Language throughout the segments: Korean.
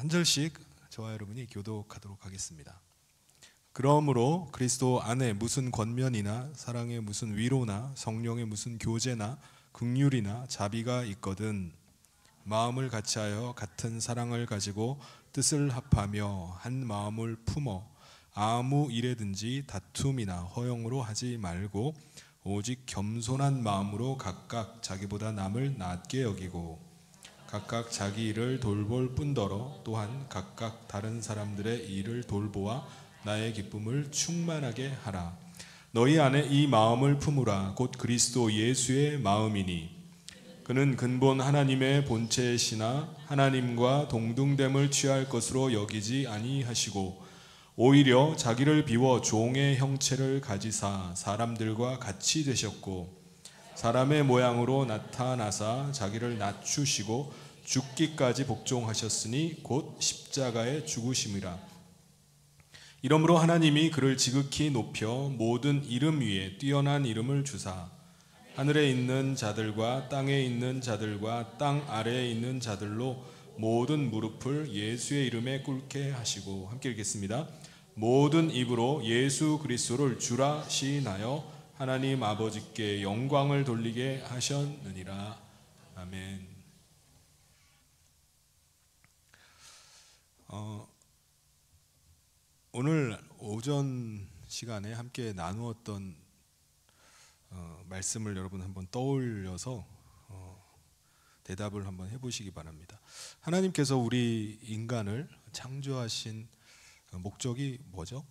한 절씩 저와 여러분이 교독하도록 하겠습니다. 그러므로 그리스도 안에 무슨 권면이나 사랑의 무슨 위로나 성령의 무슨 교제나 긍휼이나 자비가 있거든 마음을 같이하여 같은 사랑을 가지고 뜻을 합하며 한 마음을 품어 아무 일에든지 다툼이나 허용으로 하지 말고 오직 겸손한 마음으로 각각 자기보다 남을 낮게 여기고 각각 자기 일을 돌볼 뿐더러 또한 각각 다른 사람들의 일을 돌보아 나의 기쁨을 충만하게 하라. 너희 안에 이 마음을 품으라. 곧 그리스도 예수의 마음이니 그는 근본 하나님의 본체시나 하나님과 동등됨을 취할 것으로 여기지 아니하시고 오히려 자기를 비워 종의 형체를 가지사 사람들과 같이 되셨고 사람의 모양으로 나타나사 자기를 낮추시고 죽기까지 복종하셨으니 곧 십자가의 죽으심이라. 이러므로 하나님이 그를 지극히 높여 모든 이름 위에 뛰어난 이름을 주사 하늘에 있는 자들과 땅에 있는 자들과 땅 아래에 있는 자들로 모든 무릎을 예수의 이름에 꿇게 하시고, 함께 읽겠습니다. 모든 입으로 예수 그리스도를 주라 시인하여 하나님 아버지께 영광을 돌리게 하셨느니라. 아멘. 오늘 오전 시간에 함께 나누었던 말씀을 여러분 한번 떠올려서 대답을 한번 해보시기 바랍니다. 하나님께서 우리 인간을 창조하신 목적이 뭐죠?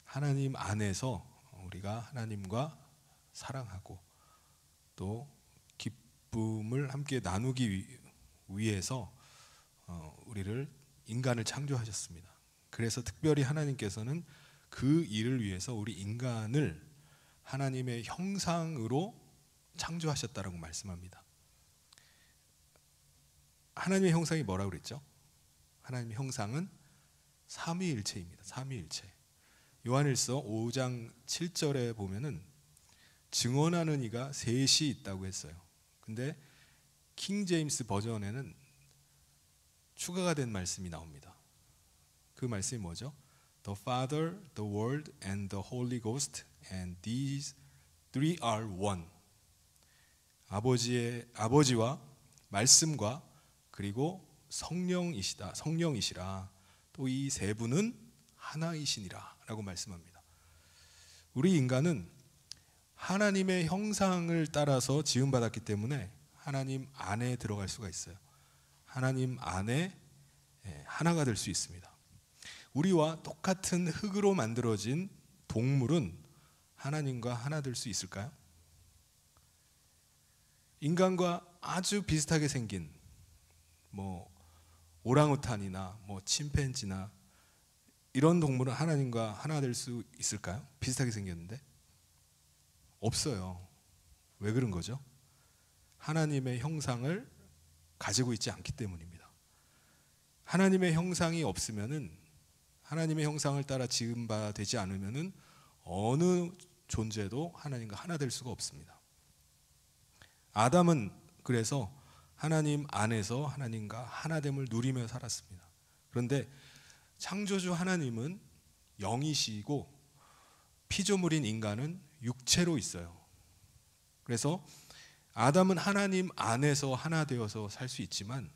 하나님 안에서 우리가 하나님과 사랑하고 또 기쁨을 함께 나누기 위해서 우리를 인간을 창조하셨습니다. 그래서 특별히 하나님께서는 그 일을 위해서 우리 인간을 하나님의 형상으로 창조하셨다라고 말씀합니다. 하나님의 형상이 뭐라고 그랬죠? 하나님의 형상은 삼위일체입니다. 삼위일체. 요한일서 5장 7절에 보면은 증언하는 이가 셋이 있다고 했어요. 근데 킹 제임스 버전에는 추가가 된 말씀이 나옵니다. 그 말씀이 뭐죠? The Father, the Word, and the Holy Ghost, and these three are one. 아버지와 말씀과 그리고 성령이시라. 또 이 세 분은 하나이시니라라고 말씀합니다. 우리 인간은 하나님의 형상을 따라서 지음받았기 때문에 하나님 안에 들어갈 수가 있어요. 하나님 안에 하나가 될 수 있습니다. 우리와 똑같은 흙으로 만들어진 동물은 하나님과 하나 될 수 있을까요? 인간과 아주 비슷하게 생긴 오랑우탄이나 침팬지나 이런 동물은 하나님과 하나 될 수 있을까요? 비슷하게 생겼는데 없어요. 왜 그런 거죠? 하나님의 형상을 가지고 있지 않기 때문입니다. 하나님의 형상이 없으면은, 하나님의 형상을 따라 지음받지 않으면은 어느 존재도 하나님과 하나 될 수가 없습니다. 아담은 그래서 하나님 안에서 하나님과 하나됨을 누리며 살았습니다. 그런데 창조주 하나님은 영이시고 피조물인 인간은 육체로 있어요. 그래서 아담은 하나님 안에서 하나 되어서 살 수 있지만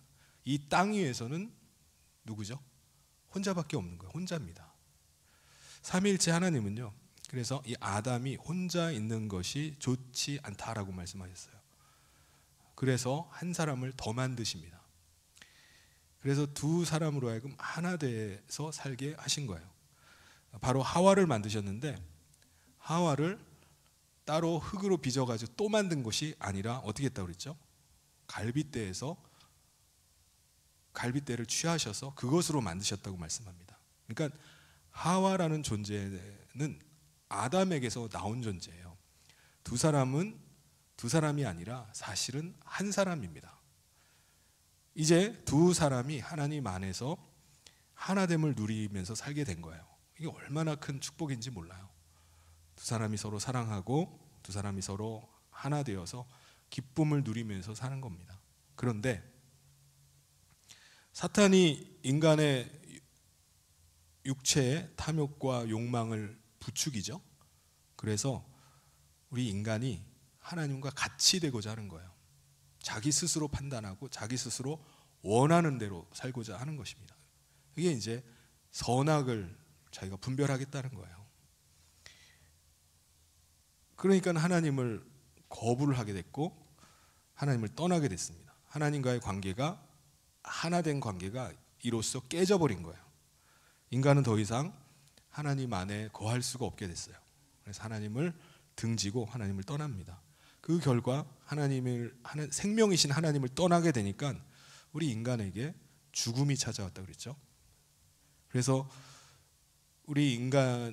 이 땅 위에서는 누구죠? 혼자밖에 없는 거예요. 혼자입니다. 삼위일체 하나님은요, 그래서 이 아담이 혼자 있는 것이 좋지 않다라고 말씀하셨어요. 그래서 한 사람을 더 만드십니다. 그래서 두 사람으로 하여금 하나 돼서 살게 하신 거예요. 바로 하와를 만드셨는데 하와를 따로 흙으로 빚어가지고 또 만든 것이 아니라 어떻게 했다고 그랬죠? 갈빗대를 취하셔서 그것으로 만드셨다고 말씀합니다. 그러니까 하와라는 존재는 아담에게서 나온 존재예요. 두 사람은 두 사람이 아니라 사실은 한 사람입니다. 이제 두 사람이 하나님 안에서 하나됨을 누리면서 살게 된 거예요. 이게 얼마나 큰 축복인지 몰라요. 두 사람이 서로 사랑하고 두 사람이 서로 하나 되어서 기쁨을 누리면서 사는 겁니다. 그런데 사탄이 인간의 육체의 탐욕과 욕망을 부추기죠. 그래서 우리 인간이 하나님과 같이 되고자 하는 거예요. 자기 스스로 판단하고 자기 스스로 원하는 대로 살고자 하는 것입니다. 이게 이제 선악을 자기가 분별하겠다는 거예요. 그러니까 하나님을 거부를 하게 됐고 하나님을 떠나게 됐습니다. 하나님과의 관계가 하나된 관계가 이로써 깨져버린 거예요. 인간은 더 이상 하나님 안에 거할 수가 없게 됐어요. 그래서 하나님을 등지고 하나님을 떠납니다. 그 결과 생명이신 하나님을 떠나게 되니까 우리 인간에게 죽음이 찾아왔다 그랬죠. 그래서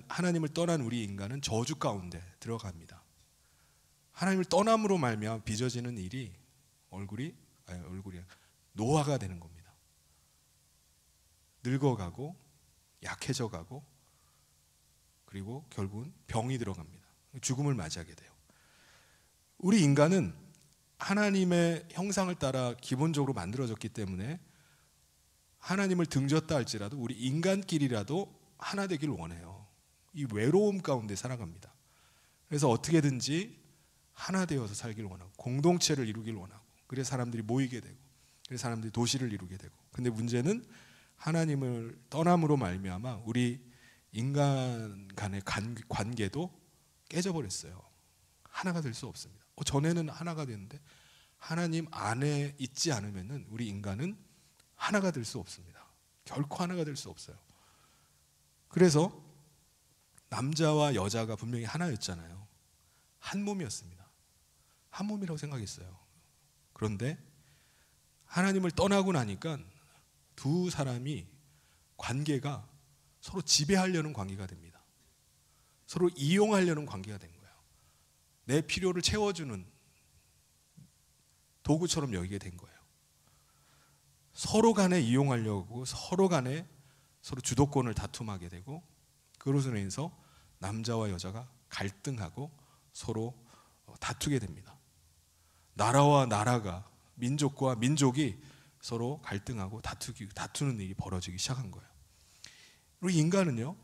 하나님을 떠난 우리 인간은 저주 가운데 들어갑니다. 하나님을 떠남으로 말미암아 빚어지는 일이 얼굴이 노화가 되는 겁니다. 늙어가고 약해져가고 그리고 결국은 병이 들어갑니다. 죽음을 맞이하게 돼요. 우리 인간은 하나님의 형상을 따라 기본적으로 만들어졌기 때문에 하나님을 등졌다 할지라도 우리 인간끼리라도 하나 되길 원해요. 이 외로움 가운데 살아갑니다. 그래서 어떻게든지 하나 되어서 살길 원하고 공동체를 이루길 원하고 그래서 사람들이 모이게 되고 그래서 사람들이 도시를 이루게 되고 근데 문제는 하나님을 떠남으로 말미암아 우리 인간 간의 관계도 깨져버렸어요. 하나가 될 수 없습니다. 전에는 하나가 됐는데 하나님 안에 있지 않으면 우리 인간은 하나가 될 수 없습니다. 결코 하나가 될 수 없어요. 그래서 남자와 여자가 분명히 하나였잖아요. 한 몸이었습니다. 한 몸이라고 생각했어요. 그런데 하나님을 떠나고 나니까 두 사람이 관계가 서로 지배하려는 관계가 됩니다. 서로 이용하려는 관계가 된 거예요. 내 필요를 채워주는 도구처럼 여기게 된 거예요. 서로 간에 이용하려고 서로 간에 서로 주도권을 다툼하게 되고 그것으로 인해서 남자와 여자가 갈등하고 서로 다투게 됩니다. 나라와 나라가 민족과 민족이 서로 갈등하고 다투는 일이 벌어지기 시작한 거예요. 그리고 인간은요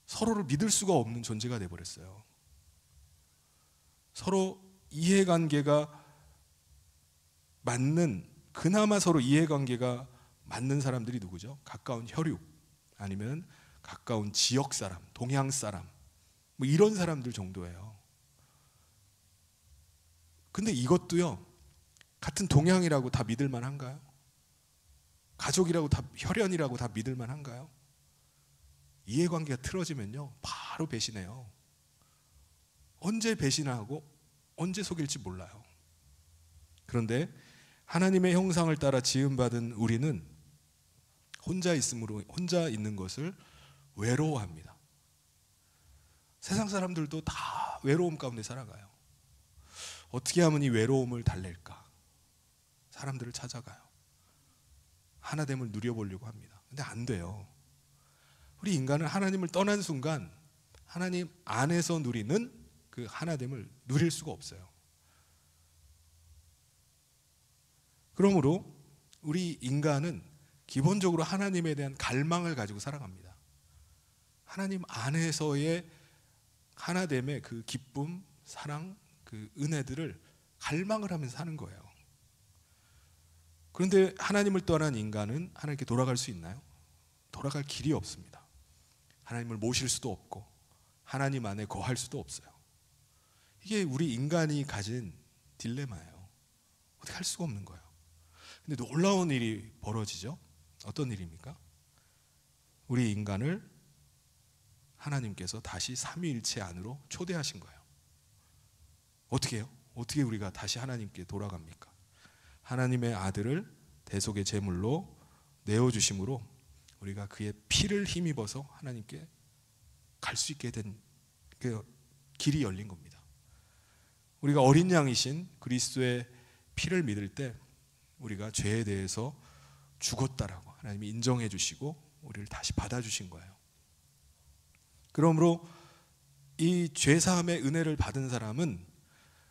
서로를 믿을 수가 없는 존재가 되어버렸어요. 서로 이해관계가 맞는 그나마 서로 이해관계가 맞는 사람들이 누구죠? 가까운 혈육 아니면 가까운 지역 사람, 동양 사람 뭐 이런 사람들 정도예요. 근데 이것도요 같은 동양이라고 다 믿을 만한가요? 가족이라고 다 혈연이라고 다 믿을 만한가요? 이해관계가 틀어지면요 바로 배신해요. 언제 배신하고 언제 속일지 몰라요. 그런데 하나님의 형상을 따라 지음받은 우리는 혼자 있는 것을 외로워합니다. 세상 사람들도 다 외로움 가운데 살아가요. 어떻게 하면 이 외로움을 달랠까? 사람들을 찾아가요. 하나됨을 누려보려고 합니다. 근데 안 돼요. 우리 인간은 하나님을 떠난 순간 하나님 안에서 누리는 그 하나됨을 누릴 수가 없어요. 그러므로 우리 인간은 기본적으로 하나님에 대한 갈망을 가지고 살아갑니다. 하나님 안에서의 하나됨의 그 기쁨, 사랑, 그 은혜들을 갈망을 하면서 사는 거예요. 그런데 하나님을 떠난 인간은 하나님께 돌아갈 수 있나요? 돌아갈 길이 없습니다. 하나님을 모실 수도 없고 하나님 안에 거할 수도 없어요. 이게 우리 인간이 가진 딜레마예요. 어떻게 할 수가 없는 거예요. 근데 놀라운 일이 벌어지죠. 어떤 일입니까? 우리 인간을 하나님께서 다시 삼위일체 안으로 초대하신 거예요. 어떻게 해요? 어떻게 우리가 다시 하나님께 돌아갑니까? 하나님의 아들을 대속의 제물로 내어주심으로 우리가 그의 피를 힘입어서 하나님께 갈 수 있게 된 그 길이 열린 겁니다. 우리가 어린 양이신 그리스도의 피를 믿을 때 우리가 죄에 대해서 죽었다라고 하나님이 인정해 주시고 우리를 다시 받아주신 거예요. 그러므로 이 죄사함의 은혜를 받은 사람은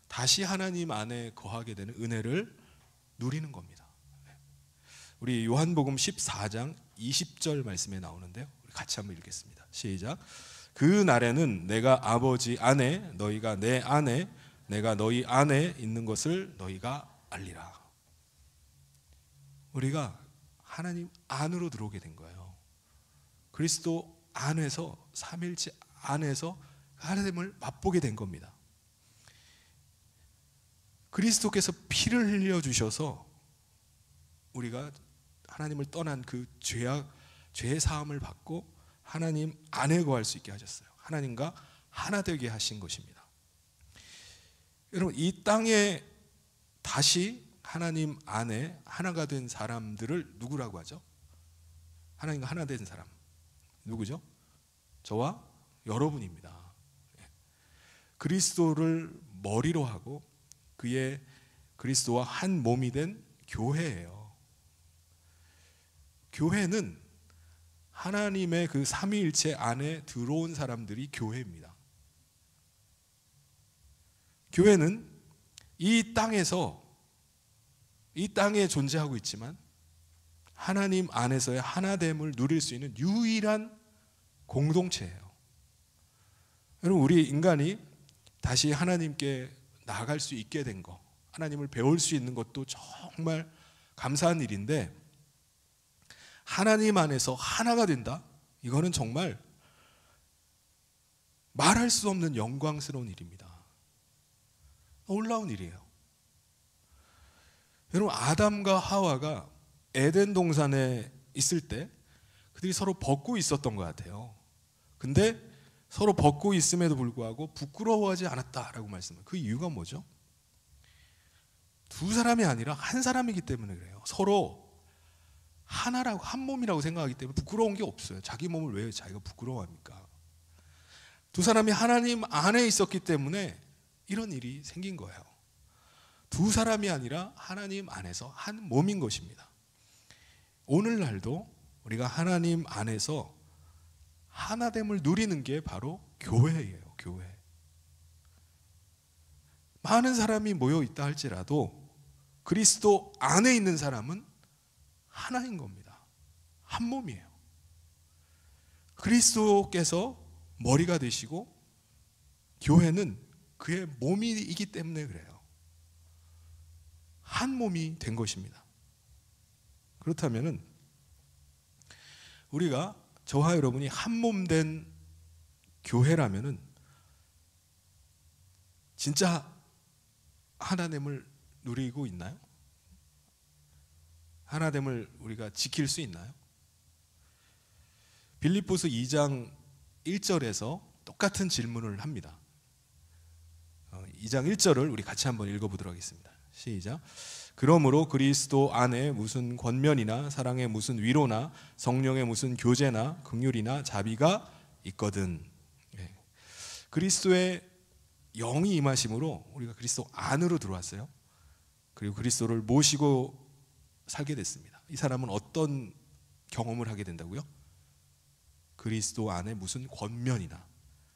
다시 하나님 안에 거하게 되는 은혜를 누리는 겁니다. 우리 요한복음 14장 20절 말씀에 나오는데요. 우리 같이 한번 읽겠습니다. 시작. 그 날에는 내가 아버지 안에 너희가 내 안에 내가 너희 안에 있는 것을 너희가 알리라. 우리가 하나님 안으로 들어오게 된 거예요. 그리스도 안에서, 삼위일체 안에서 하나님을 맛보게 된 겁니다. 그리스도께서 피를 흘려주셔서 우리가 하나님을 떠난 그 죄의 사함을 받고 하나님 안에 거할 수 있게 하셨어요. 하나님과 하나 되게 하신 것입니다. 여러분, 이 땅에 다시 하나님 안에 하나가 된 사람들을 누구라고 하죠? 하나님과 하나 된 사람 누구죠? 저와 여러분입니다. 그리스도를 머리로 하고 그의 그리스도와 한 몸이 된 교회예요. 교회는 하나님의 그 삼위일체 안에 들어온 사람들이 교회입니다. 교회는 이 땅에 존재하고 있지만 하나님 안에서의 하나됨을 누릴 수 있는 유일한 공동체예요. 여러분, 우리 인간이 다시 하나님께 나아갈 수 있게 된 거, 하나님을 배울 수 있는 것도 정말 감사한 일인데, 하나님 안에서 하나가 된다? 이거는 정말 말할 수 없는 영광스러운 일입니다. 놀라운 일이에요. 여러분, 아담과 하와가 에덴 동산에 있을 때 그들이 서로 벗고 있었던 것 같아요. 근데 서로 벗고 있음에도 불구하고 부끄러워하지 않았다라고 말씀해요. 그 이유가 뭐죠? 두 사람이 아니라 한 사람이기 때문에 그래요. 서로 하나라고, 한 몸이라고 생각하기 때문에 부끄러운 게 없어요. 자기 몸을 왜 자기가 부끄러워합니까? 두 사람이 하나님 안에 있었기 때문에 이런 일이 생긴 거예요. 두 사람이 아니라 하나님 안에서 한 몸인 것입니다. 오늘날도 우리가 하나님 안에서 하나됨을 누리는 게 바로 교회예요. 교회. 많은 사람이 모여 있다 할지라도 그리스도 안에 있는 사람은 하나인 겁니다. 한 몸이에요. 그리스도께서 머리가 되시고 교회는 그의 몸이기 때문에 그래요. 한 몸이 된 것입니다. 그렇다면은 우리가, 저와 여러분이 한 몸 된 교회라면은 진짜 하나됨을 누리고 있나요? 하나됨을 우리가 지킬 수 있나요? 빌립보서 2장 1절에서 똑같은 질문을 합니다. 2장 1절을 우리 같이 한번 읽어보도록 하겠습니다. 시작. 그러므로 그리스도 안에 무슨 권면이나 사랑의 무슨 위로나 성령의 무슨 교제나 긍휼이나 자비가 있거든. 그리스도의 영이 임하심으로 우리가 그리스도 안으로 들어왔어요. 그리고 그리스도를 모시고 살게 됐습니다. 이 사람은 어떤 경험을 하게 된다고요? 그리스도 안에 무슨 권면이나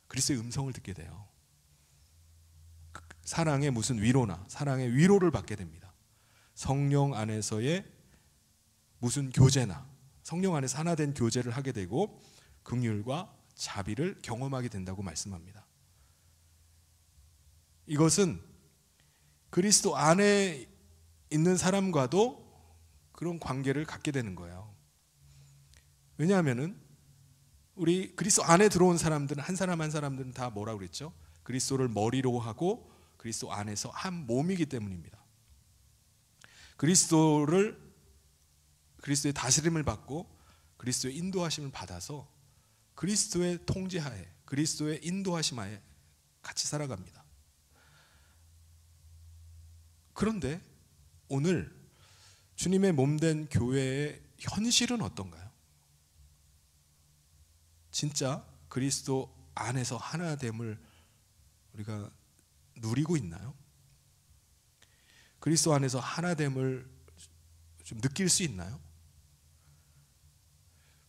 그리스도의 음성을 듣게 돼요. 사랑의 무슨 위로나 사랑의 위로를 받게 됩니다. 성령 안에서의 무슨 교제나 성령 안에서 하나 된 교제를 하게 되고 긍휼과 자비를 경험하게 된다고 말씀합니다. 이것은 그리스도 안에 있는 사람과도 그런 관계를 갖게 되는 거예요. 왜냐하면은 우리 그리스도 안에 들어온 사람들은 한 사람 한 사람들은 다 뭐라고 그랬죠? 그리스도를 머리로 하고 그리스도 안에서 한 몸이기 때문입니다. 그리스도의 다스림을 받고 그리스도의 인도하심을 받아서 그리스도의 통제하에, 그리스도의 인도하심 하에 같이 살아갑니다. 그런데 오늘 주님의 몸된 교회의 현실은 어떤가요? 진짜 그리스도 안에서 하나됨을 우리가 누리고 있나요? 그리스도 안에서 하나됨을 좀 느낄 수 있나요?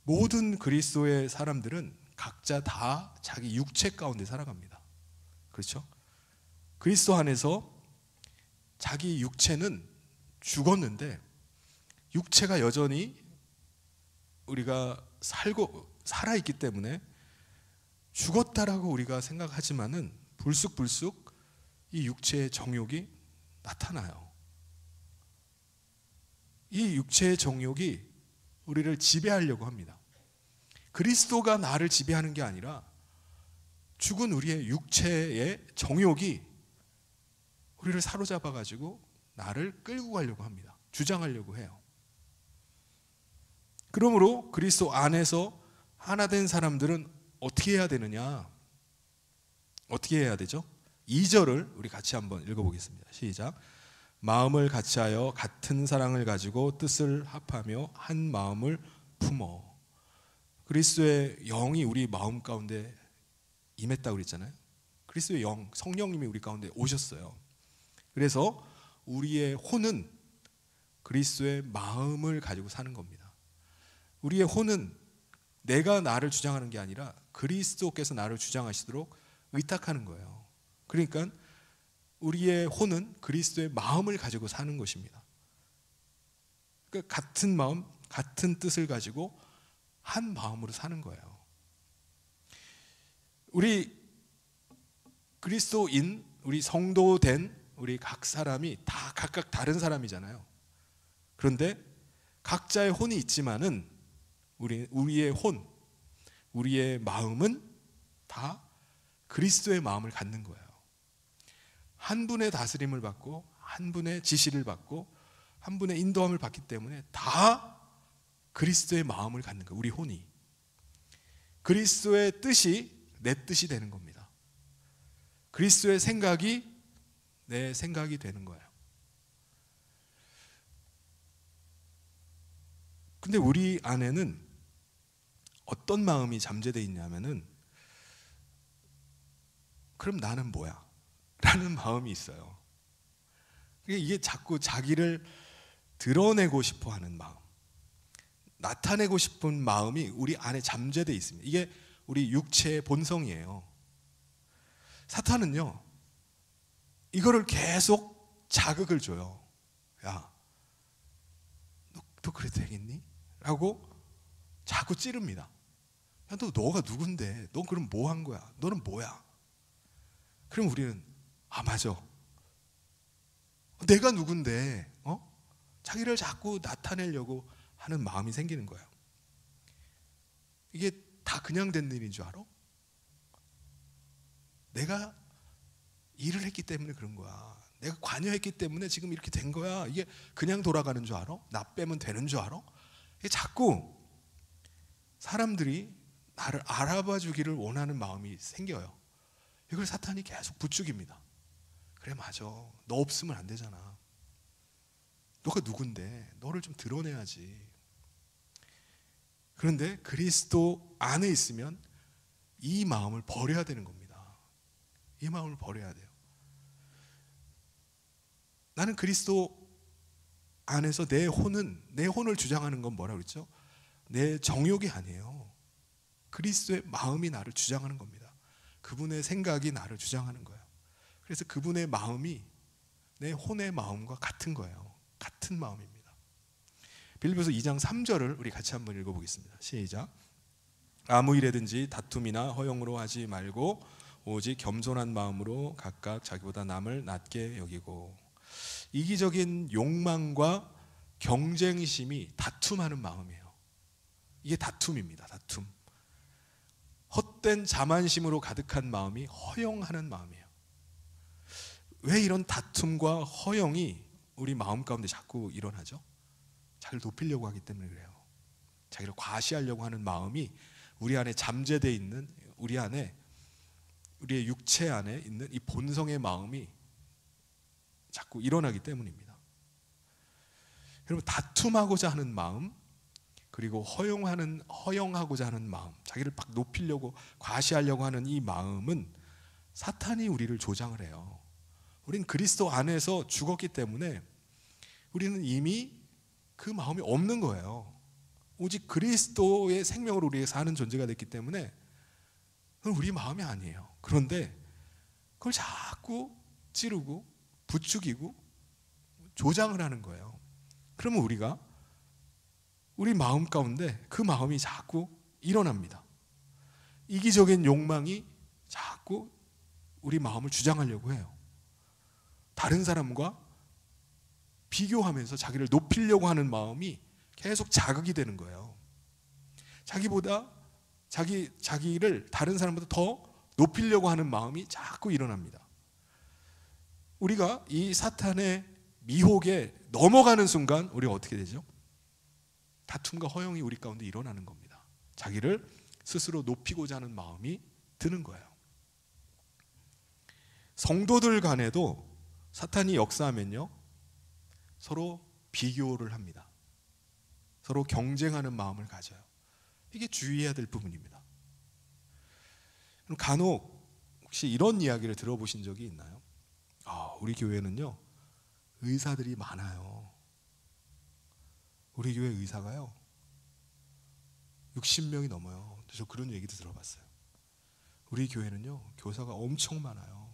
모든 그리스도의 사람들은 각자 다 자기 육체 가운데 살아갑니다. 그렇죠? 그리스도 안에서 자기 육체는 죽었는데 육체가 여전히 우리가 살아있기 때문에 죽었다라고 우리가 생각하지만은 불쑥불쑥 이 육체의 정욕이 나타나요. 이 육체의 정욕이 우리를 지배하려고 합니다. 그리스도가 나를 지배하는 게 아니라 죽은 우리의 육체의 정욕이 우리를 사로잡아 가지고 나를 끌고 가려고 합니다. 주장하려고 해요. 그러므로 그리스도 안에서 하나 된 사람들은 어떻게 해야 되느냐? 어떻게 해야 되죠? 2절을 우리 같이 한번 읽어보겠습니다. 시작. 마음을 같이하여 같은 사랑을 가지고 뜻을 합하며 한 마음을 품어. 그리스도의 영이 우리 마음 가운데 임했다고 그랬잖아요. 그리스도의 영, 성령님이 우리 가운데 오셨어요. 그래서 우리의 혼은 그리스도의 마음을 가지고 사는 겁니다. 우리의 혼은 내가 나를 주장하는 게 아니라 그리스도께서 나를 주장하시도록 의탁하는 거예요. 그러니까 우리의 혼은 그리스도의 마음을 가지고 사는 것입니다. 그러니까 같은 마음, 같은 뜻을 가지고 한 마음으로 사는 거예요. 우리 그리스도인, 우리 성도된 우리 각 사람이 다 각각 다른 사람이잖아요. 그런데 각자의 혼이 있지만은 우리의 혼, 우리의 마음은 다 그리스도의 마음을 갖는 거예요. 한 분의 다스림을 받고 한 분의 지시를 받고 한 분의 인도함을 받기 때문에 다 그리스도의 마음을 갖는 거예요. 우리 혼이. 그리스도의 뜻이 내 뜻이 되는 겁니다. 그리스도의 생각이 내 생각이 되는 거예요. 근데 우리 안에는 어떤 마음이 잠재되어 있냐면은 그럼 나는 뭐야? 라는 마음이 있어요. 이게 자꾸 자기를 드러내고 싶어 하는 마음, 나타내고 싶은 마음이 우리 안에 잠재되어 있습니다. 이게 우리 육체의 본성이에요. 사탄은요, 이거를 계속 자극을 줘요. 야, 너 그래도 되겠니? 라고 자꾸 찌릅니다. 야, 너가 누군데? 너 그럼 뭐 한 거야? 너는 뭐야? 그럼 우리는 맞아. 내가 누군데? 자기를 자꾸 나타내려고 하는 마음이 생기는 거예요. 이게 다 그냥 된 일인 줄 알아? 내가 일을 했기 때문에 그런 거야. 내가 관여했기 때문에 지금 이렇게 된 거야. 이게 그냥 돌아가는 줄 알아? 나 빼면 되는 줄 알아? 이게 자꾸 사람들이 나를 알아봐 주기를 원하는 마음이 생겨요. 이걸 사탄이 계속 부추깁니다. 그래, 맞아. 너 없으면 안 되잖아. 너가 누군데? 너를 좀 드러내야지. 그런데 그리스도 안에 있으면 이 마음을 버려야 되는 겁니다. 이 마음을 버려야 돼요. 나는 그리스도 안에서 내 혼을 주장하는 건 뭐라고 그랬죠? 내 정욕이 아니에요. 그리스도의 마음이 나를 주장하는 겁니다. 그분의 생각이 나를 주장하는 거예요. 그래서 그분의 마음이 내 혼의 마음과 같은 거예요. 같은 마음입니다. 빌립보서 2장 3절을 우리 같이 한번 읽어보겠습니다. 시작. 아무 일에든지 다툼이나 허용으로 하지 말고 오직 겸손한 마음으로 각각 자기보다 남을 낮게 여기고. 이기적인 욕망과 경쟁심이 다툼하는 마음이에요. 이게 다툼입니다. 다툼. 헛된 자만심으로 가득한 마음이 허영하는 마음이에요. 왜 이런 다툼과 허영이 우리 마음 가운데 자꾸 일어나죠? 자기를 높이려고 하기 때문에 그래요. 자기를 과시하려고 하는 마음이 우리 안에 잠재되어 있는, 우리의 육체 안에 있는 이 본성의 마음이 자꾸 일어나기 때문입니다. 여러분, 다툼하고자 하는 마음, 그리고 허영하고자 하는 마음, 자기를 막 높이려고 과시하려고 하는 이 마음은 사탄이 우리를 조장을 해요. 우린 그리스도 안에서 죽었기 때문에 우리는 이미 그 마음이 없는 거예요. 오직 그리스도의 생명으로 우리가 사는 존재가 됐기 때문에 그건 우리 마음이 아니에요. 그런데 그걸 자꾸 찌르고 부추기고 조장을 하는 거예요. 그러면 우리가 우리 마음 가운데 그 마음이 자꾸 일어납니다. 이기적인 욕망이 자꾸 우리 마음을 주장하려고 해요. 다른 사람과 비교하면서 자기를 높이려고 하는 마음이 계속 자극이 되는 거예요. 자기를 다른 사람보다 더 높이려고 하는 마음이 자꾸 일어납니다. 우리가 이 사탄의 미혹에 넘어가는 순간 우리가 어떻게 되죠? 다툼과 허영이 우리 가운데 일어나는 겁니다. 자기를 스스로 높이고자 하는 마음이 드는 거예요. 성도들 간에도 사탄이 역사하면요, 서로 비교를 합니다. 서로 경쟁하는 마음을 가져요. 이게 주의해야 될 부분입니다. 그럼 간혹 혹시 이런 이야기를 들어보신 적이 있나요? 우리 교회는요, 의사들이 많아요. 우리 교회 의사가요 60명이 넘어요. 저 그런 얘기도 들어봤어요. 우리 교회는요 교사가 엄청 많아요.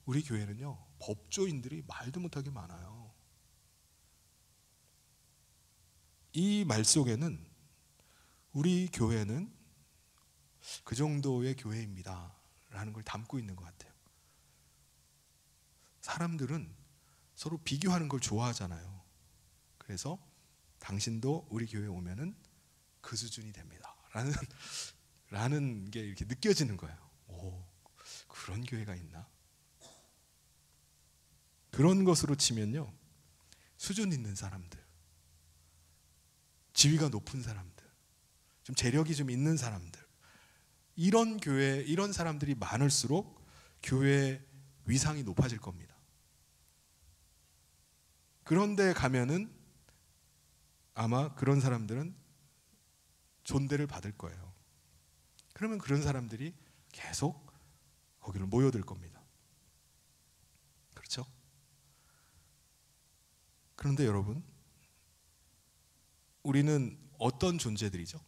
우리 교회는요 법조인들이 말도 못하게 많아요. 이 말 속에는 우리 교회는 그 정도의 교회입니다 라는 걸 담고 있는 것 같아요. 사람들은 서로 비교하는 걸 좋아하잖아요. 그래서 당신도 우리 교회에 오면은 그 수준이 됩니다 라는 게 이렇게 느껴지는 거예요. 그런 교회가 있나? 그런 것으로 치면요, 수준 있는 사람들, 지위가 높은 사람들, 좀 재력이 좀 있는 사람들, 이런 교회, 이런 사람들이 많을수록 교회의 위상이 높아질 겁니다. 그런데 가면은 아마 그런 사람들은 존대를 받을 거예요. 그러면 그런 사람들이 계속 거기를 모여들 겁니다. 그렇죠? 그런데 여러분, 우리는 어떤 존재들이죠?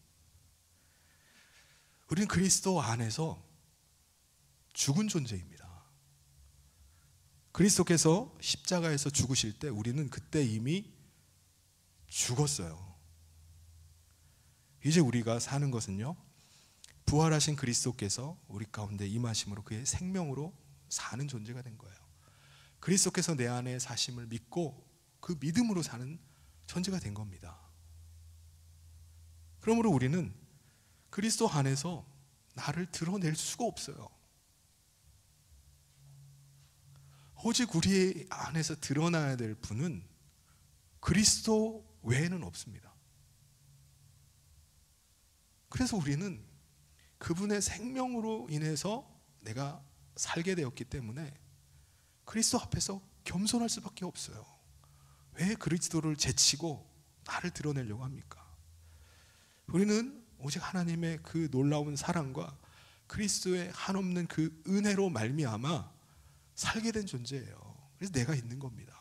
우리는 그리스도 안에서 죽은 존재입니다. 그리스도께서 십자가에서 죽으실 때 우리는 그때 이미 죽었어요. 이제 우리가 사는 것은요, 부활하신 그리스도께서 우리 가운데 임하심으로 그의 생명으로 사는 존재가 된 거예요. 그리스도께서 내 안에 사심을 믿고 그 믿음으로 사는 존재가 된 겁니다. 그러므로 우리는 그리스도 안에서 나를 드러낼 수가 없어요. 오직 우리 안에서 드러나야 될 분은 그리스도 외에는 없습니다. 그래서 우리는 그분의 생명으로 인해서 내가 살게 되었기 때문에 그리스도 앞에서 겸손할 수밖에 없어요. 왜 그리스도를 제치고 나를 드러내려고 합니까? 우리는 오직 하나님의 그 놀라운 사랑과 그리스도의 한없는 그 은혜로 말미암아 살게 된 존재예요. 그래서 내가 있는 겁니다.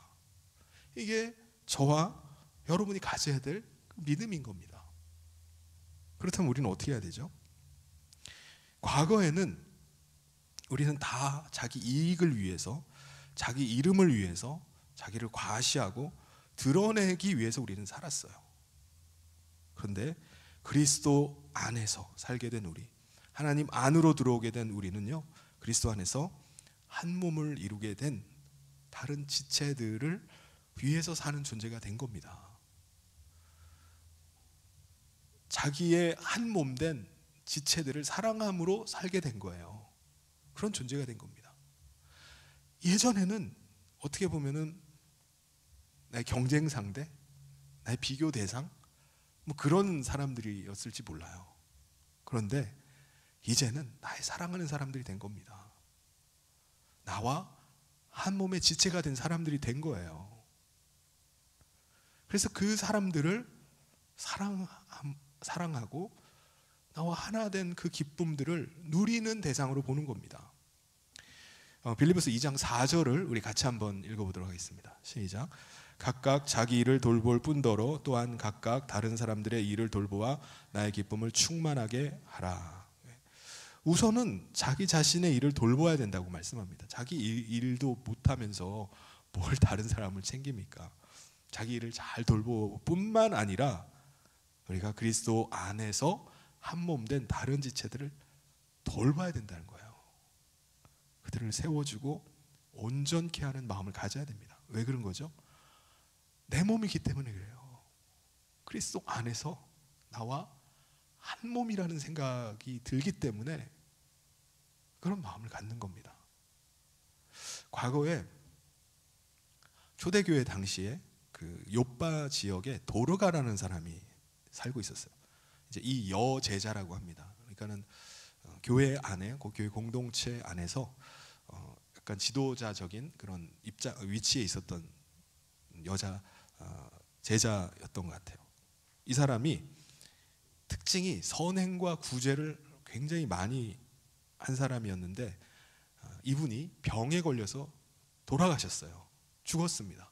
이게 저와 여러분이 가져야 될 믿음인 겁니다. 그렇다면 우리는 어떻게 해야 되죠? 과거에는 우리는 다 자기 이익을 위해서, 자기 이름을 위해서, 자기를 과시하고 드러내기 위해서 우리는 살았어요. 그런데 그리스도 안에서 살게 된 우리, 하나님 안으로 들어오게 된 우리는요, 그리스도 안에서 한 몸을 이루게 된 다른 지체들을 위해서 사는 존재가 된 겁니다. 자기의 한 몸 된 지체들을 사랑함으로 살게 된 거예요. 그런 존재가 된 겁니다. 예전에는 어떻게 보면은 나의 경쟁 상대, 나의 비교 대상, 뭐 그런 사람들이었을지 몰라요. 그런데 이제는 나의 사랑하는 사람들이 된 겁니다. 나와 한 몸의 지체가 된 사람들이 된 거예요. 그래서 그 사람들을 사랑하고 나와 하나 된 그 기쁨들을 누리는 대상으로 보는 겁니다. 빌립보서 2장 4절을 우리 같이 한번 읽어보도록 하겠습니다. 시작. 각각 자기 일을 돌볼 뿐더러 또한 각각 다른 사람들의 일을 돌보아 나의 기쁨을 충만하게 하라. 우선은 자기 자신의 일을 돌봐야 된다고 말씀합니다. 자기 일도 못하면서 뭘 다른 사람을 챙깁니까? 자기 일을 잘 돌볼 뿐만 아니라 우리가 그리스도 안에서 한 몸 된 다른 지체들을 돌봐야 된다는 거예요. 그들을 세워주고 온전케 하는 마음을 가져야 됩니다. 왜 그런 거죠? 내 몸이기 때문에 그래요. 그리스도 안에서 나와 한 몸이라는 생각이 들기 때문에 그런 마음을 갖는 겁니다. 과거에 초대교회 당시에 그 요빠 지역에 도르가라는 사람이 살고 있었어요. 이제 이 여제자라고 합니다. 그러니까는 교회 안에, 그 교회 공동체 안에서 약간 지도자적인 그런 위치에 있었던 여자 제자였던 것 같아요. 이 사람이 특징이 선행과 구제를 굉장히 많이 한 사람이었는데 이분이 병에 걸려서 돌아가셨어요. 죽었습니다.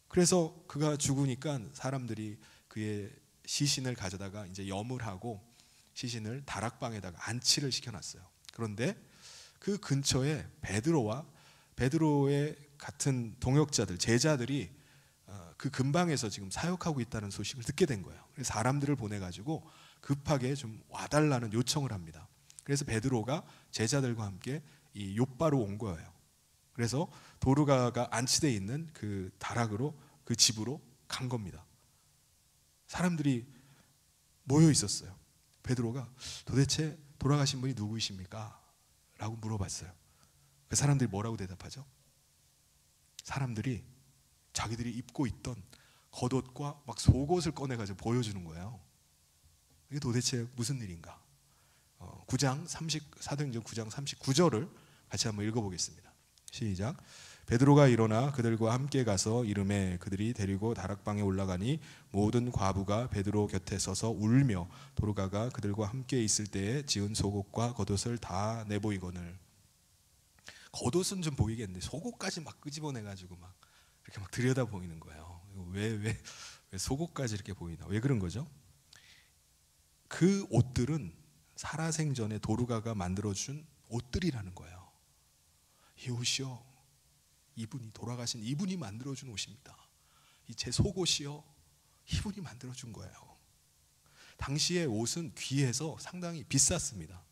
그래서 그가 죽으니까 사람들이 그의 시신을 가져다가 이제 염을 하고 시신을 다락방에다가 안치를 시켜놨어요. 그런데 그 근처에 베드로의 같은 동역자들, 제자들이 그 근방에서 지금 사역하고 있다는 소식을 듣게 된 거예요. 그래서 사람들을 보내가지고 급하게 좀 와달라는 요청을 합니다. 그래서 베드로가 제자들과 함께 이 욥바로 온 거예요. 그래서 도르가가 안치되어 있는 그 다락으로, 그 집으로 간 겁니다. 사람들이 모여 있었어요. 베드로가 도대체 돌아가신 분이 누구이십니까? 라고 물어봤어요. 그 사람들이 뭐라고 대답하죠? 사람들이 자기들이 입고 있던 겉옷과 막 속옷을 꺼내가지고 보여주는 거예요. 이게 도대체 무슨 일인가? 사도행전 9장 39절을 같이 한번 읽어보겠습니다. 시작. 베드로가 일어나 그들과 함께 가서 이르매 그들이 데리고 다락방에 올라가니 모든 과부가 베드로 곁에 서서 울며 도르가가 그들과 함께 있을 때에 지은 속옷과 겉옷을 다 내보이거늘. 겉옷은 좀 보이겠는데 속옷까지 막 끄집어내가지고 막 이렇게 막 들여다 보이는 거예요. 왜 속옷까지 이렇게 보이나? 왜 그런 거죠? 그 옷들은 살아생전에 도르가가 만들어준 옷들이라는 거예요. 이 옷이요, 이분이 돌아가신 이분이 만들어준 옷입니다. 이 제 속옷이요, 이분이 만들어준 거예요. 당시의 옷은 귀해서 상당히 비쌌습니다.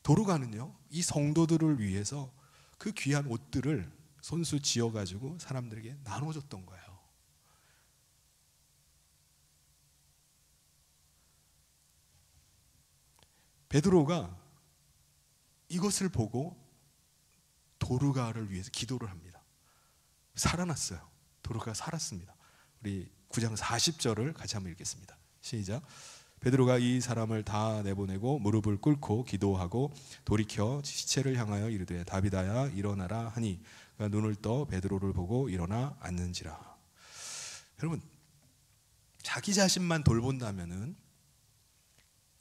도르가는요, 이 성도들을 위해서 그 귀한 옷들을 손수 지어가지고 사람들에게 나눠줬던 거예요. 베드로가 이것을 보고 도르가를 위해서 기도를 합니다. 살아났어요. 도르가가 살았습니다. 우리 9장 40절을 같이 한번 읽겠습니다. 시작. 베드로가 이 사람을 다 내보내고 무릎을 꿇고 기도하고 돌이켜 시체를 향하여 이르되 다비다야 일어나라 하니 그가 눈을 떠 베드로를 보고 일어나 앉는지라. 여러분, 자기 자신만 돌본다면은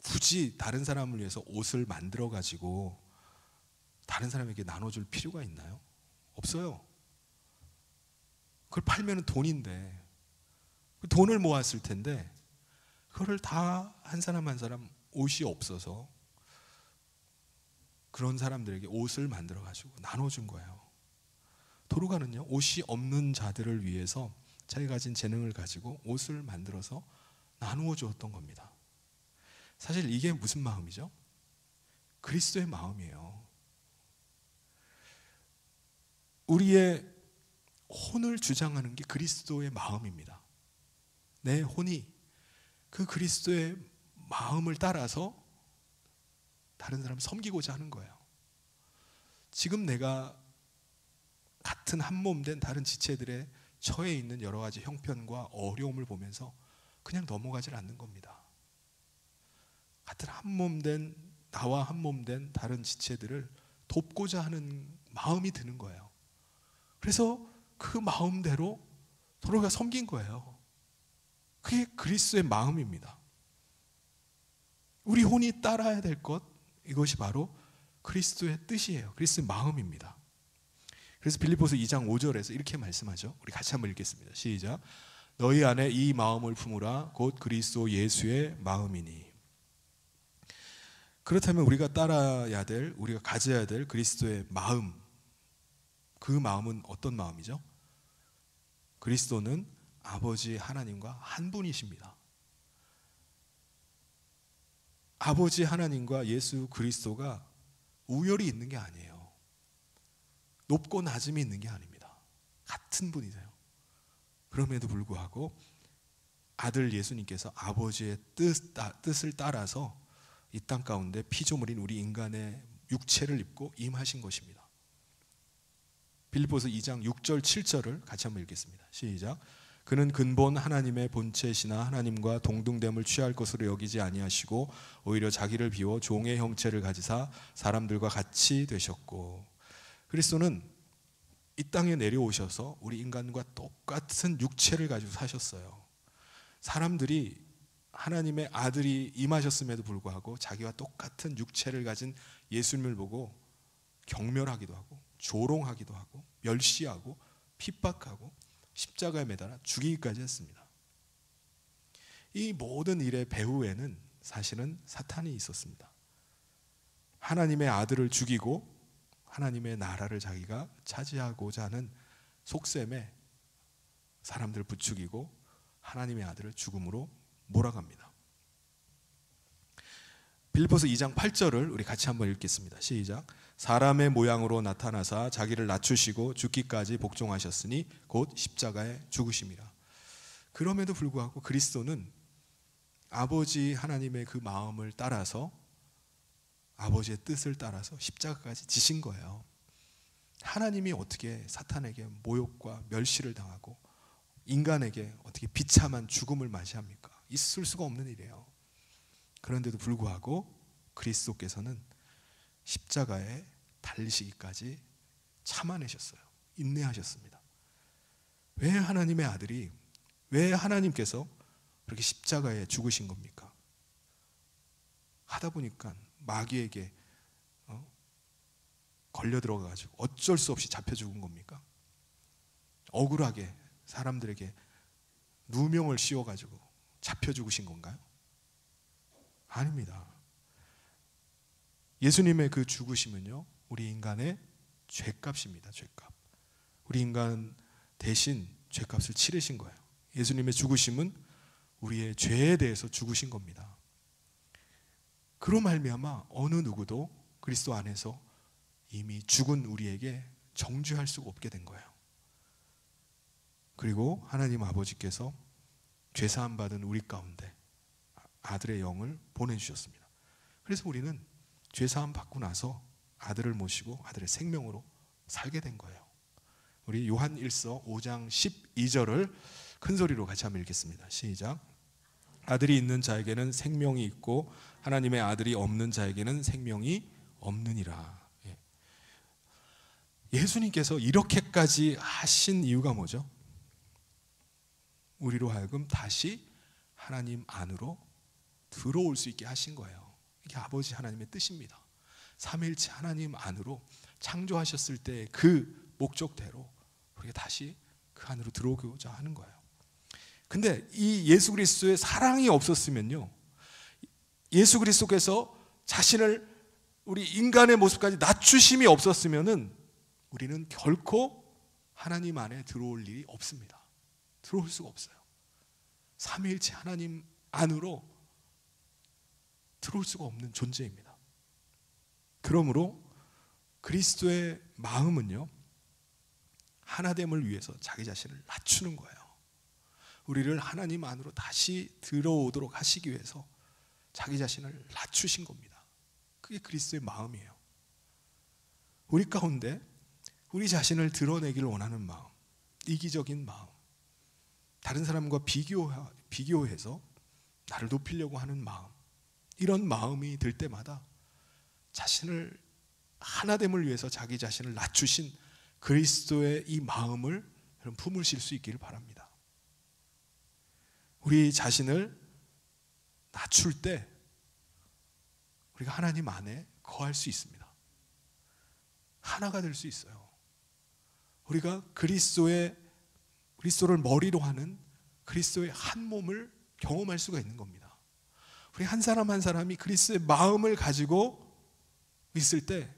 굳이 다른 사람을 위해서 옷을 만들어 가지고 다른 사람에게 나눠줄 필요가 있나요? 없어요. 그걸 팔면 돈인데, 돈을 모았을 텐데 그거를 다 한 사람 한 사람 옷이 없어서 그런 사람들에게 옷을 만들어 가지고 나눠준 거예요. 도르가는요, 옷이 없는 자들을 위해서 자기가 가진 재능을 가지고 옷을 만들어서 나누어 주었던 겁니다. 사실 이게 무슨 마음이죠? 그리스도의 마음이에요. 우리의 혼을 주장하는 게 그리스도의 마음입니다. 내 혼이 그 그리스도의 마음을 따라서 다른 사람을 섬기고자 하는 거예요. 지금 내가 같은 한 몸 된 다른 지체들의 처해 있는 여러 가지 형편과 어려움을 보면서 그냥 넘어가질 않는 겁니다. 같은 한 몸 된, 나와 한 몸 된 다른 지체들을 돕고자 하는 마음이 드는 거예요. 그래서 그 마음대로 도르가 섬긴 거예요. 그게 그리스도의 마음입니다. 우리 혼이 따라야 될 것, 이것이 바로 그리스도의 뜻이에요. 그리스도의 마음입니다. 그래서 빌립보서 2장 5절에서 이렇게 말씀하죠. 우리 같이 한번 읽겠습니다. 시작. 너희 안에 이 마음을 품으라 곧 그리스도 예수의 마음이니. 그렇다면 우리가 따라야 될, 우리가 가져야 될 그리스도의 마음, 그 마음은 어떤 마음이죠? 그리스도는 아버지 하나님과 한 분이십니다. 아버지 하나님과 예수 그리스도가 우열이 있는 게 아니에요. 높고 낮음이 있는 게 아닙니다. 같은 분이세요. 그럼에도 불구하고 아들 예수님께서 아버지의 뜻을 따라서 이 땅 가운데 피조물인 우리 인간의 육체를 입고 임하신 것입니다. 빌립보서 2장 6절 7절을 같이 한번 읽겠습니다. 시작. 그는 근본 하나님의 본체시나 하나님과 동등됨을 취할 것으로 여기지 아니하시고 오히려 자기를 비워 종의 형체를 가지사 사람들과 같이 되셨고, 그리스도는 이 땅에 내려오셔서 우리 인간과 똑같은 육체를 가지고 사셨어요. 사람들이 하나님의 아들이 임하셨음에도 불구하고 자기와 똑같은 육체를 가진 예수님을 보고 경멸하기도 하고 조롱하기도 하고 멸시하고 핍박하고 십자가에 매달아 죽이기까지 했습니다. 이 모든 일의 배후에는 사실은 사탄이 있었습니다. 하나님의 아들을 죽이고 하나님의 나라를 자기가 차지하고자 하는 속셈에 사람들을 부추기고 하나님의 아들을 죽음으로 몰아갑니다. 빌립보서 2장 8절을 우리 같이 한번 읽겠습니다. 시작. 사람의 모양으로 나타나사 자기를 낮추시고 죽기까지 복종하셨으니 곧 십자가에 죽으심이라. 그럼에도 불구하고 그리스도는 아버지 하나님의 그 마음을 따라서, 아버지의 뜻을 따라서 십자가까지 지신 거예요. 하나님이 어떻게 사탄에게 모욕과 멸시를 당하고 인간에게 어떻게 비참한 죽음을 맞이합니까? 있을 수가 없는 일이에요. 그런데도 불구하고 그리스도께서는 십자가에 달리시기까지 참아내셨어요. 인내하셨습니다. 왜 하나님의 아들이, 왜 하나님께서 그렇게 십자가에 죽으신 겁니까? 하다 보니까 마귀에게 걸려 들어가가지고 어쩔 수 없이 잡혀 죽은 겁니까? 억울하게 사람들에게 누명을 씌워가지고 잡혀 죽으신 건가요? 아닙니다. 예수님의 그 죽으심은요, 우리 인간의 죄값입니다. 죄값. 우리 인간 대신 죄값을 치르신 거예요. 예수님의 죽으심은 우리의 죄에 대해서 죽으신 겁니다. 그로 말미암아 어느 누구도 그리스도 안에서 이미 죽은 우리에게 정죄할 수가 없게 된 거예요. 그리고 하나님 아버지께서 죄사함 받은 우리 가운데 아들의 영을 보내주셨습니다. 그래서 우리는 죄사함 받고 나서 아들을 모시고 아들의 생명으로 살게 된 거예요. 우리 요한 1서 5장 12절을 큰 소리로 같이 한번 읽겠습니다. 시작. 아들이 있는 자에게는 생명이 있고 하나님의 아들이 없는 자에게는 생명이 없느니라. 예수님께서 이렇게까지 하신 이유가 뭐죠? 우리로 하여금 다시 하나님 안으로 들어올 수 있게 하신 거예요. 이게 아버지 하나님의 뜻입니다. 삼위일체 하나님 안으로 창조하셨을 때 그 목적대로 우리가 다시 그 안으로 들어오고자 하는 거예요. 근데 이 예수 그리스도의 사랑이 없었으면요, 예수 그리스도께서 자신을 우리 인간의 모습까지 낮추심이 없었으면은 우리는 결코 하나님 안에 들어올 일이 없습니다. 들어올 수가 없어요. 삼위일체 하나님 안으로 들어올 수가 없는 존재입니다. 그러므로 그리스도의 마음은요, 하나됨을 위해서 자기 자신을 낮추는 거예요. 우리를 하나님 안으로 다시 들어오도록 하시기 위해서 자기 자신을 낮추신 겁니다. 그게 그리스도의 마음이에요. 우리 가운데 우리 자신을 드러내기를 원하는 마음, 이기적인 마음, 다른 사람과 비교해서 나를 높이려고 하는 마음, 이런 마음이 들 때마다 자신을 하나됨을 위해서 자기 자신을 낮추신 그리스도의 이 마음을 여러분 품으실 수 있기를 바랍니다. 우리 자신을 낮출 때 우리가 하나님 안에 거할 수 있습니다. 하나가 될 수 있어요. 우리가 그리스도를 머리로 하는 그리스도의 한 몸을 경험할 수가 있는 겁니다. 우리 한 사람 한 사람이 그리스도의 마음을 가지고 있을 때,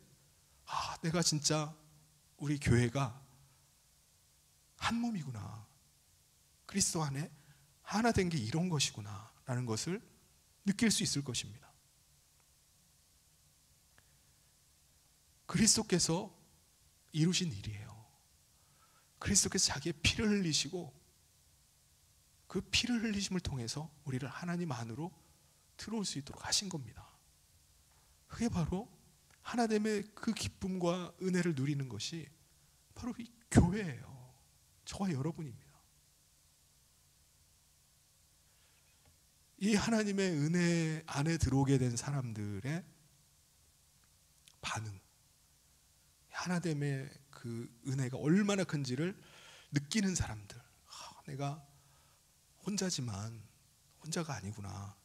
내가 진짜 우리 교회가 한 몸이구나. 그리스도 안에 하나 된 게 이런 것이구나 라는 것을 느낄 수 있을 것입니다. 그리스도께서 이루신 일이에요. 그리스도께서 자기의 피를 흘리시고 그 피를 흘리심을 통해서 우리를 하나님 안으로 들어올 수 있도록 하신 겁니다. 그게 바로 하나님의 그 기쁨과 은혜를 누리는 것이 바로 이 교회예요. 저와 여러분입니다. 이 하나님의 은혜 안에 들어오게 된 사람들의 반응, 하나님의 그 은혜가 얼마나 큰지를 느끼는 사람들, 내가 혼자지만 혼자가 아니구나,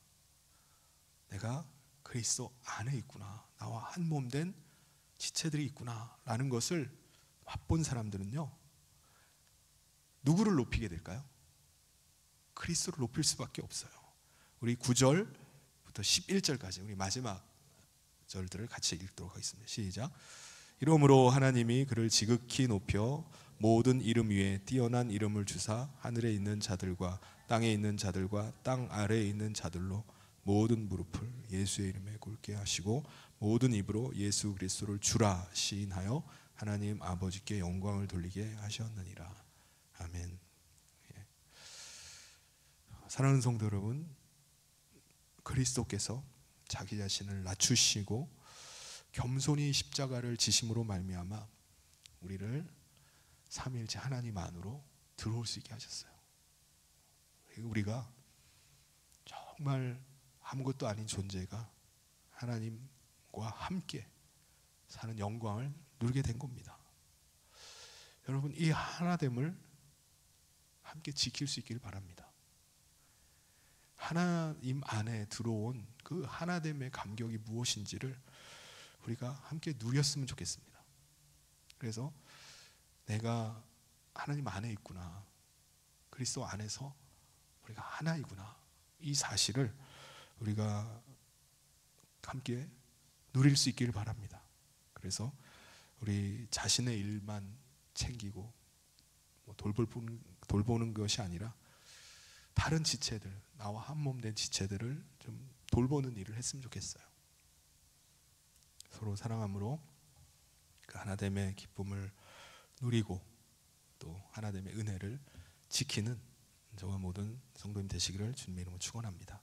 내가 그리스도 안에 있구나, 나와 한 몸 된 지체들이 있구나 라는 것을 맛본 사람들은요, 누구를 높이게 될까요? 그리스도를 높일 수밖에 없어요. 우리 9절부터 11절까지 우리 마지막 절들을 같이 읽도록 하겠습니다. 시작. 이러므로 하나님이 그를 지극히 높여 모든 이름 위에 뛰어난 이름을 주사 하늘에 있는 자들과 땅에 있는 자들과 땅 아래에 있는 자들로 모든 무릎을 예수의 이름에 꿇게 하시고 모든 입으로 예수 그리스도를 주라 시인하여 하나님 아버지께 영광을 돌리게 하셨느니라. 아멘. 사랑하는 성도 여러분, 그리스도께서 자기 자신을 낮추시고 겸손히 십자가를 지심으로 말미암아 우리를 삼위일체 하나님 안으로 들어올 수 있게 하셨어요. 우리가 정말 아무것도 아닌 존재가 하나님과 함께 사는 영광을 누리게 된 겁니다. 여러분, 이 하나됨을 함께 지킬 수 있기를 바랍니다. 하나님 안에 들어온 그 하나됨의 감격이 무엇인지를 우리가 함께 누렸으면 좋겠습니다. 그래서 내가 하나님 안에 있구나, 그리스도 안에서 우리가 하나이구나, 이 사실을 우리가 함께 누릴 수 있기를 바랍니다. 그래서 우리 자신의 일만 챙기고 돌보는 것이 아니라 다른 지체들, 나와 한 몸 된 지체들을 좀 돌보는 일을 했으면 좋겠어요. 서로 사랑함으로 그 하나됨의 기쁨을 누리고 또 하나됨의 은혜를 지키는 저와 모든 성도님 되시기를 주님의 이름으로 축원합니다.